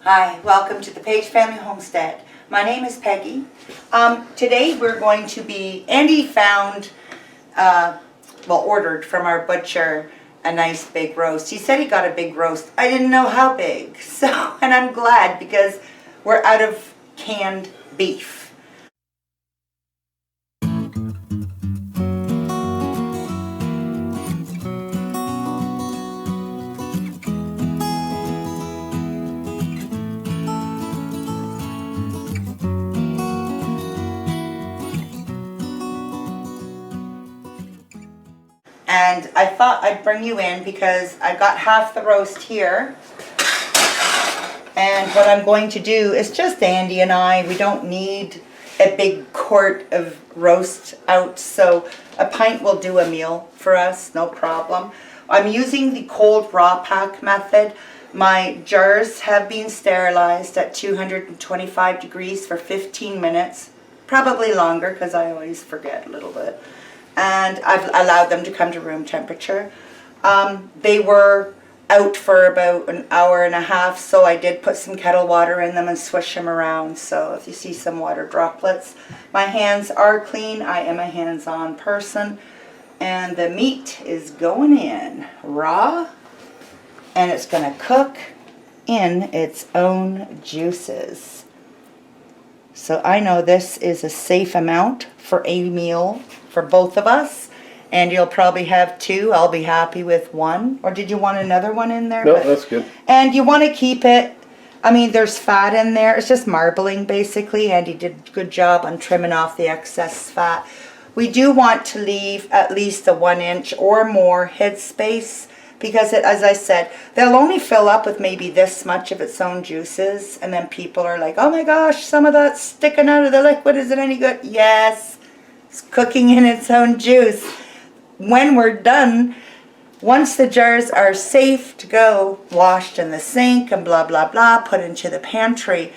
Hi, welcome to the Paige Family Homestead. My name is Peggy. Today we're going to be, Andy found, ordered from our butcher a nice big roast. He said he got a big roast. I didn't know how big, and I'm glad because we're out of canned beef. And I thought I'd bring you in because I got half the roast here. And what I'm going to do is just Andy and I. We don't need a big quart of roast out, so a pint will do a meal for us, no problem. I'm using the cold raw pack method. My jars have been sterilized at 225 degrees for 15 minutes, probably longer because I always forget a little bit. And I've allowed them to come to room temperature. They were out for about an hour and a half, so I did put some kettle water in them and swish them around. So if you see some water droplets, my hands are clean. I am a hands-on person. And the meat is going in raw, and it's going to cook in its own juices. So I know this is a safe amount for a meal for both of us, and you'll probably have two. I'll be happy with one. Or did you want another one in there? No, that's good. And you want to keep it, I mean, there's fat in there. It's just marbling basically, and he did a good job on trimming off the excess fat. We do want to leave at least a 1 inch or more head space, because as I said, they'll only fill up with maybe this much of its own juices, and then people are like, oh my gosh, some of that's sticking out of the liquid, is it any good? Yes, it's cooking in its own juice. When we're done, once the jars are safe to go, washed in the sink and blah, blah, blah, put into the pantry,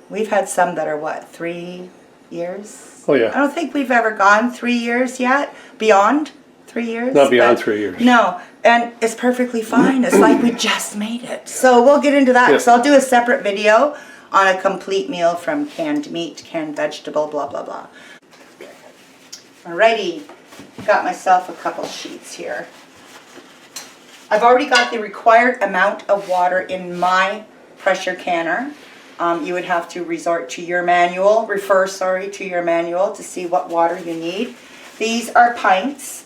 we've had some that are what, 3 years? Oh yeah. I don't think we've ever gone 3 years yet, beyond 3 years. Not beyond 3 years. No, and it's perfectly fine. It's like we just made it. So we'll get into that. Yeah. So I'll do a separate video on a complete meal from canned meat, canned vegetable, blah, blah, blah. Alrighty, got myself a couple sheets here. I've already got the required amount of water in my pressure canner. You would have to resort to your manual, to your manual to see what water you need. These are pints.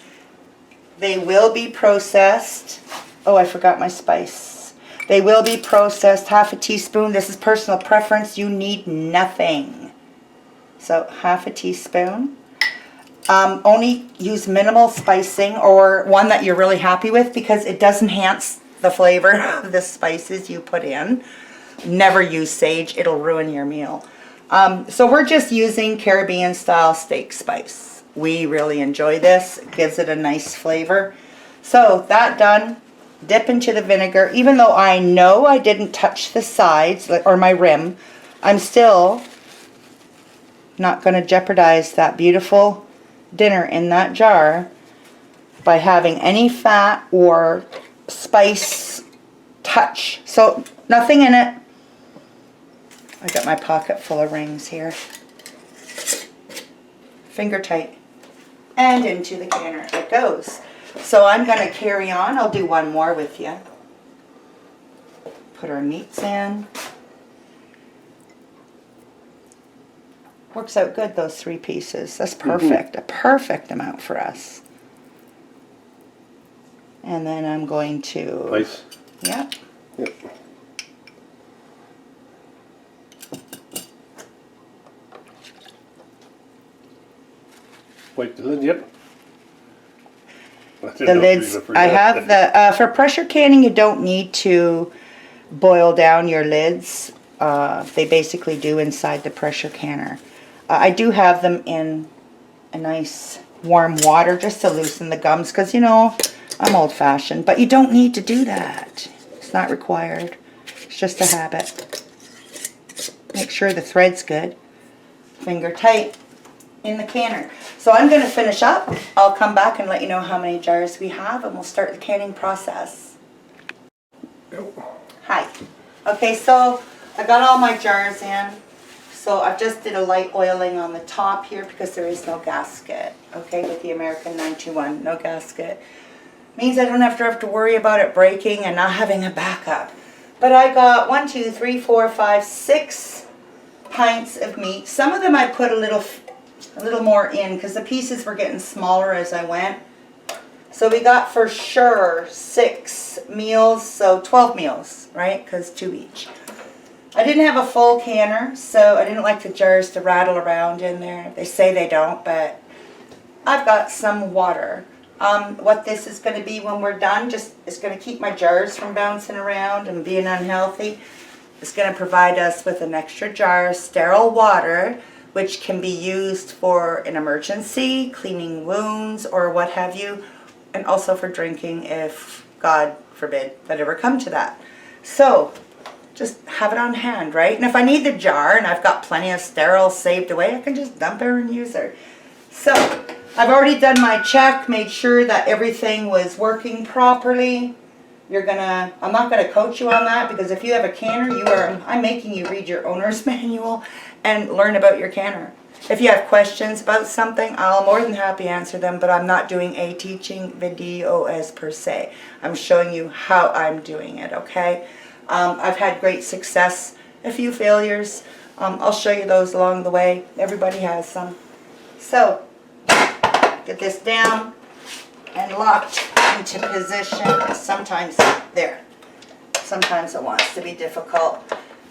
They will be processed. Oh, I forgot my spice. They will be processed, half a teaspoon. This is personal preference. You need nothing. So half a teaspoon. Only use minimal spicing or one that you're really happy with, because it does enhance the flavor of the spices you put in. Never use sage. It'll ruin your meal. So we're just using Caribbean style steak spice. We really enjoy this. It gives it a nice flavor. So that done, dip into the vinegar. Even though I know I didn't touch the sides or my rim, I'm still not going to jeopardize that beautiful dinner in that jar by having any fat or spice touch. So nothing in it. I got my pocket full of rings here. Finger tight. And into the canner it goes. So I'm going to carry on. I'll do one more with you. Put our meats in. Works out good, those 3 pieces. That's perfect. A perfect amount for us. And then I'm going to... Nice. Yep. Yep. Wipe the lid, yep. The lids, I have the, for pressure canning, you don't need to boil down your lids. They basically do inside the pressure canner. I do have them in a nice warm water just to loosen the gums, because, you know, I'm old-fashioned. But you don't need to do that. It's not required. It's just a habit. Make sure the thread's good. Finger tight in the canner. So I'm going to finish up. I'll come back and let you know how many jars we have, and we'll start the canning process. Hi. Okay, so I got all my jars in. So I just did a light oiling on the top here because there is no gasket, okay, with the American 921, no gasket. Means I don't have to worry about it breaking and not having a backup. But I got 1, 2, 3, 4, 5, 6 pints of meat. Some of them I put a little more in because the pieces were getting smaller as I went. So we got for sure 6 meals, so 12 meals, right? Because 2 each. I didn't have a full canner, so I didn't like the jars to rattle around in there. They say they don't, but I've got some water. What this is going to be when we're done, just is going to keep my jars from bouncing around and being unhealthy. It's going to provide us with an extra jar of sterile water, which can be used for an emergency, cleaning wounds, or what have you, and also for drinking if, God forbid, that ever come to that. So, just have it on hand, right? And if I need the jar and I've got plenty of sterile saved away, I can just dump her and use her. So, I've already done my check, made sure that everything was working properly. I'm not gonna coach you on that because if you have a canner, I'm making you read your owner's manual and learn about your canner. If you have questions about something, I'll more than happy answer them, but I'm not doing a teaching video as per se. I'm showing you how I'm doing it, okay? I've had great success, a few failures. I'll show you those along the way. Everybody has some. So, get this down and locked into position. Sometimes it wants to be difficult.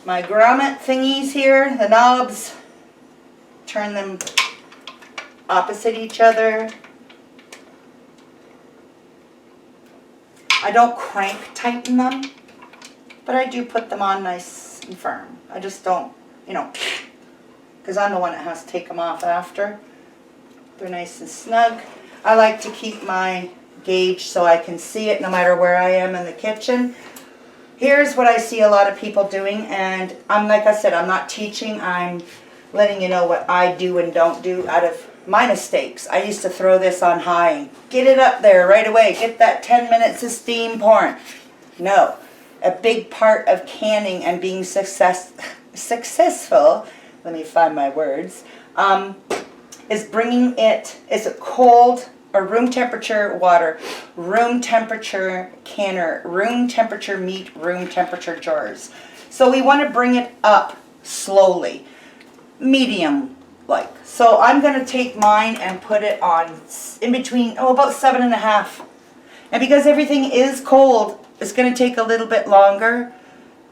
My grommet thingies here, the knobs, turn them opposite each other. I don't crank tighten them, but I do put them on nice and firm. I just don't, because I'm the one that has to take them off after. They're nice and snug. I like to keep my gauge so I can see it no matter where I am in the kitchen. Here's what I see a lot of people doing, and like I said, I'm not teaching, I'm letting you know what I do and don't do out of my mistakes. I used to throw this on high and get it up there right away, get that 10 minutes of steam pouring. No, a big part of canning and being successful, let me find my words, is bringing it, is a cold or room temperature water, room temperature canner, room temperature meat, room temperature jars. So we want to bring it up slowly, medium like. So I'm going to take mine and put it on in between, about 7.5. And because everything is cold, it's going to take a little bit longer.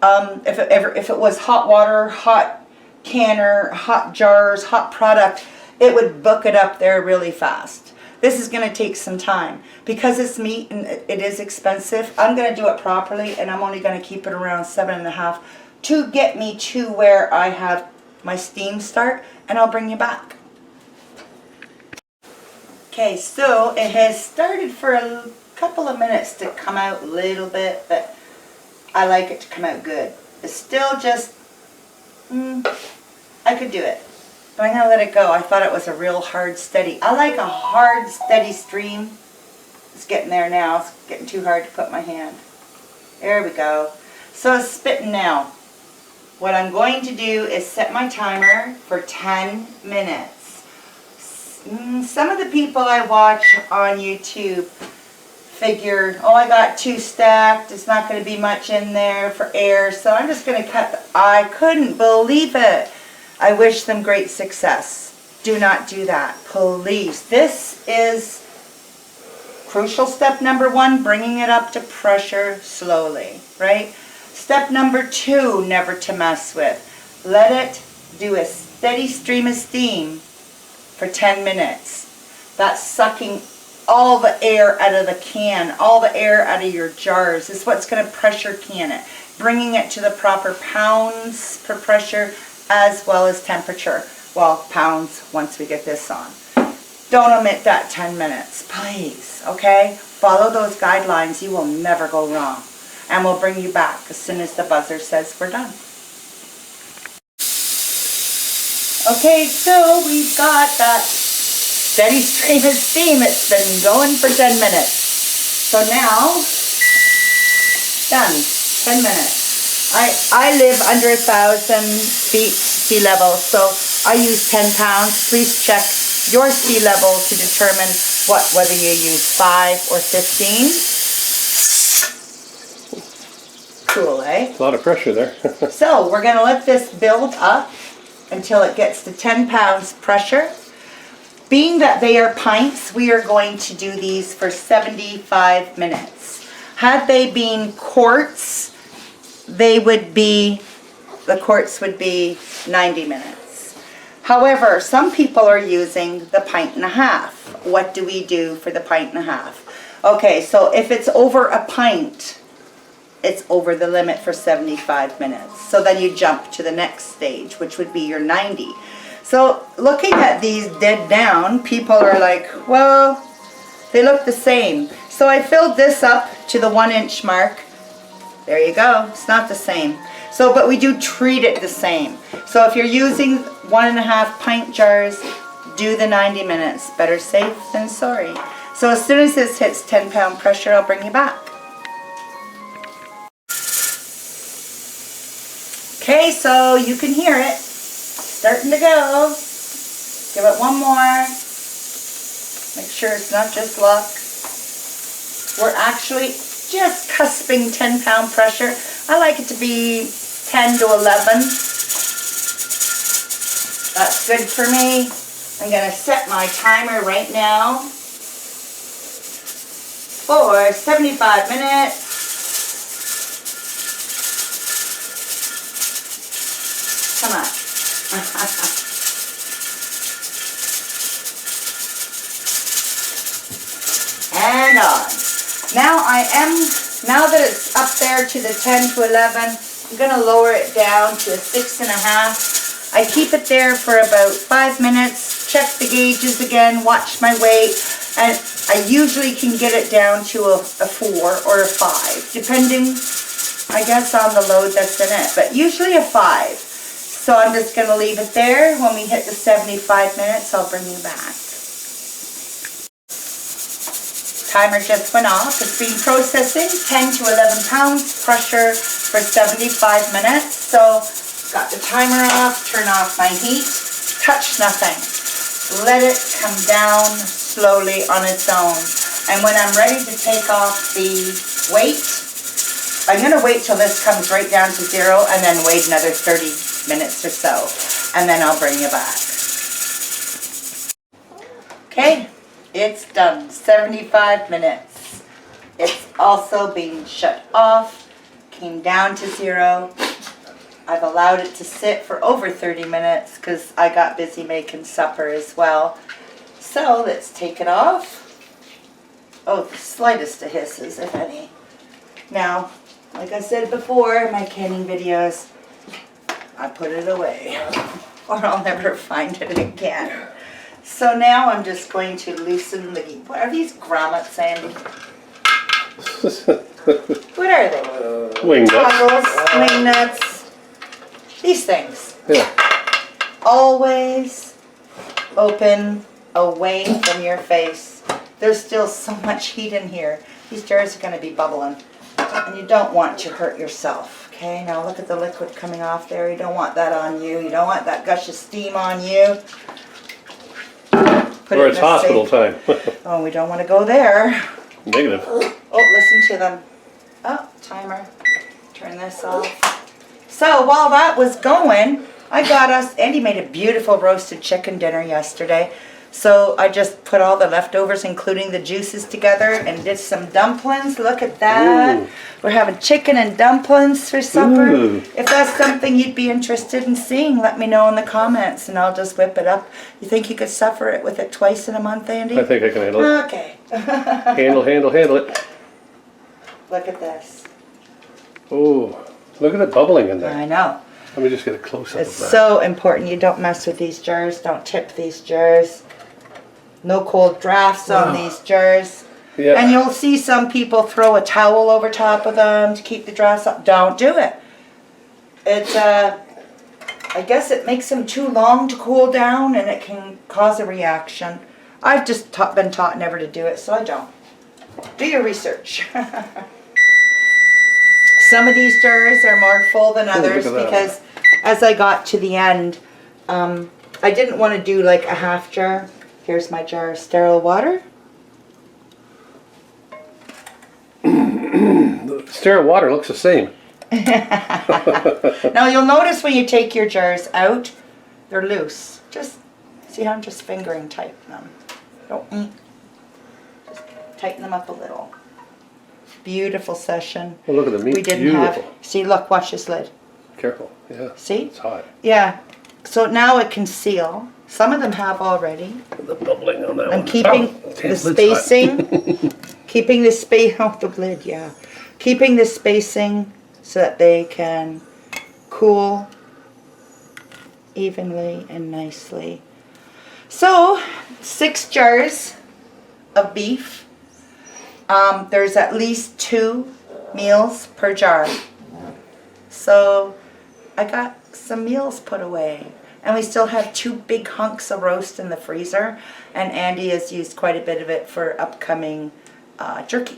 If it was hot water, hot canner, hot jars, hot product, it would book it up there really fast. This is going to take some time. Because it's meat and it is expensive, I'm going to do it properly, and I'm only going to keep it around 7.5 to get me to where I have my steam start, and I'll bring you back. Okay, so it has started for a couple of minutes to come out a little bit, but I like it to come out good. It's still just, I could do it. But I'm going to let it go. I thought it was a real hard, steady. I like a hard, steady stream. It's getting there now. It's getting too hard to put my hand. There we go. So it's spitting now. What I'm going to do is set my timer for 10 minutes. Some of the people I watch on YouTube figure, I got 2 stacked. It's not going to be much in there for air. So I'm just going to cut. I couldn't believe it. I wish them great success. Do not do that, please. This is crucial step number 1, bringing it up to pressure slowly, right? Step number 2, never to mess with. Let it do a steady stream of steam for 10 minutes. That's sucking all the air out of the can, all the air out of your jars. This is what's going to pressure can it, bringing it to the proper pounds per pressure, as well as temperature. Well, pounds once we get this on. Don't omit that 10 minutes, please, okay? Follow those guidelines. You will never go wrong. And we'll bring you back as soon as the buzzer says we're done. Okay, so we've got that steady stream of steam. It's been going for 10 minutes. So now, done, 10 minutes. I live under 1,000 feet sea level, so I use 10 pounds. Please check your sea level to determine whether you use 5 or 15. Cool, eh? A lot of pressure there. So we're going to let this build up until it gets to 10 pounds pressure. Being that they are pints, we are going to do these for 75 minutes. Had they been quarts, the quarts would be 90 minutes. However, some people are using the pint and a half. What do we do for the pint and a half? Okay, so if it's over a pint, it's over the limit for 75 minutes. So then you jump to the next stage, which would be your 90. So looking at these dead down, people are like, well, they look the same. So I filled this up to the 1 inch mark. There you go. It's not the same. So, but we do treat it the same. So if you're using 1.5 pint jars, do the 90 minutes. Better safe than sorry. So as soon as this hits 10 pound pressure, I'll bring you back. Okay, so you can hear it. Starting to go. Give it one more. Make sure it's not just luck. We're actually just cusping 10 pound pressure. I like it to be 10 to 11. That's good for me. I'm going to set my timer right now for 75 minutes. Come on. And on. Now now that it's up there to the 10 to 11, I'm going to lower it down to a 6.5. I keep it there for about 5 minutes, check the gauges again, watch my weight, and I usually can get it down to a 4 or a 5, depending, I guess, on the load that's in it, but usually a 5. So I'm just going to leave it there. When we hit the 75 minutes, I'll bring you back. Timer just went off. It's been processing 10 to 11 pounds pressure for 75 minutes. So got the timer off, turn off my heat, touch nothing. Let it come down slowly on its own. And when I'm ready to take off the weight, I'm going to wait till this comes right down to 0 and then wait another 30 minutes or so. And then I'll bring you back. Okay. It's done, 75 minutes. It's also being shut off, came down to 0. I've allowed it to sit for over 30 minutes because I got busy making supper as well. So let's take it off. Oh, the slightest of hisses, if any. Now, like I said before in my canning videos, I put it away or I'll never find it again. So now I'm just going to loosen the... What are these grommets, Andy? What are they? Wing nuts. Toggles, wing nuts. These things. Yeah. Always open away from your face. There's still so much heat in here. These jars are going to be bubbling. And you don't want to hurt yourself. Okay, now look at the liquid coming off there. You don't want that on you. You don't want that gush of steam on you. Or it's hospital time. Oh, we don't want to go there. Negative. Oh, listen to them. Oh, timer. Turn this off. So while that was going, I got us, Andy made a beautiful roasted chicken dinner yesterday. So I just put all the leftovers, including the juices, together and did some dumplings. Look at that. Ooh. We're having chicken and dumplings for supper. Ooh. If that's something you'd be interested in seeing, let me know in the comments and I'll just whip it up. You think you could suffer it with it twice in a month, Andy? I think I can handle it. Okay. Handle it. Look at this. Oh, look at the bubbling in there. I know. Let me just get a close-up It's of that. so important. You don't mess with these jars. Don't tip these jars. No cold drafts on these jars. Yeah. And you'll see some people throw a towel over top of them to keep the drafts up. Don't do it. It's, I guess it makes them too long to cool down and it can cause a reaction. I've just been taught never to do it, so I don't. Do your research. Some of these jars are more full than look others at that because as I got to the end, I didn't want to do like a half jar. Here's my jar of sterile water. The sterile water looks the same. Now you'll notice when you take your jars out, they're loose. Just see how I'm just fingering tighten them. Don't just tighten them up a little. Beautiful session. Well, look at the meat. We didn't Beautiful. have. See, look, watch this lid. Careful. Yeah. See? It's hot. Yeah. So now it can seal. Some of them have already. The bubbling on that one. I'm keeping the Lid's hot. spacing. Keeping the space. Oh, the lid. Yeah. Keeping the spacing so that they can cool evenly and nicely. So 6 jars of beef. There's at least 2 meals per jar. So I got some meals put away. And we still have 2 big hunks of roast in the freezer. And Andy has used quite a bit of it for upcoming jerky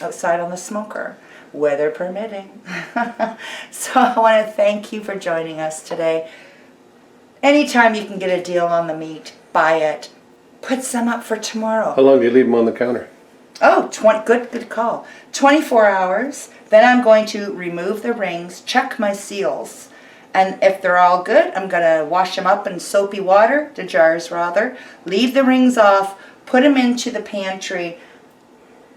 outside on the smoker, weather permitting. So I want to thank you for joining us today. Anytime you can get a deal on the meat, buy it. Put some up for tomorrow. How long do you leave them on the counter? Oh, good call. 24 hours. Then I'm going to remove the rings, check my seals. And if they're all good, I'm going to wash them up in soapy water, the jars rather. Leave the rings off, put them into the pantry.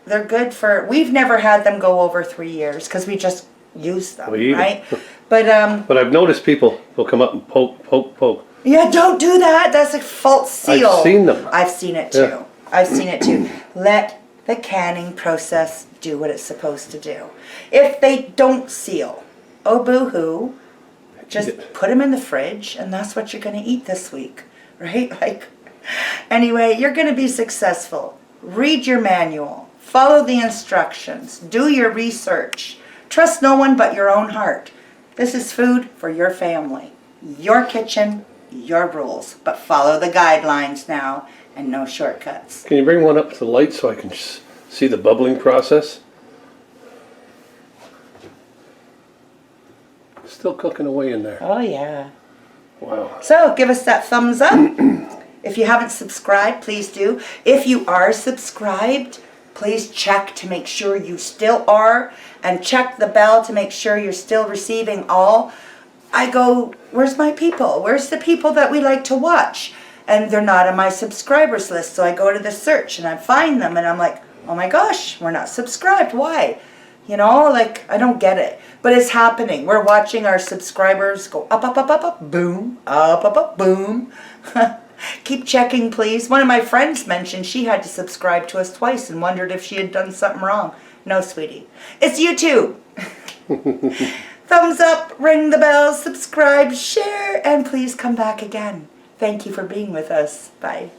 They're good for, we've never had them go over 3 years because we just use them, We eat 'em. right? But But I've noticed people will come up and poke. yeah, don't do that. That's a false seal. I've seen them. I've seen it too. Yeah. I've seen it too. Let the canning process do what it's supposed to do. If they don't seal, oh boo-hoo, just put them in the fridge and that's what you're going to eat this week, right? Like, anyway, you're going to be successful. Read your manual. Follow the instructions. Do your research. Trust no one but your own heart. This is food for your family. Your kitchen, your rules. But follow the guidelines now and no shortcuts. Can you bring one up to the light so I can see the bubbling process? Still cooking away in there. Oh yeah. Wow. So give us that thumbs up. If you haven't subscribed, please do. If you are subscribed, please check to make sure you still are. And check the bell to make sure you're still receiving all. I go, where's my people? Where's the people that we like to watch? And they're not on my subscribers list. So I go to the search and I find them and I'm like, oh my gosh, we're not subscribed. Why? You know, like, I don't get it. But it's happening. We're watching our subscribers go up, up, up, up, up, boom, up, up, up, boom. Keep checking, please. One of my friends mentioned she had to subscribe to us twice and wondered if she had done something wrong. No, sweetie. It's YouTube. Thumbs up, ring the bell, subscribe, share, and please come back again. Thank you for being with us. Bye.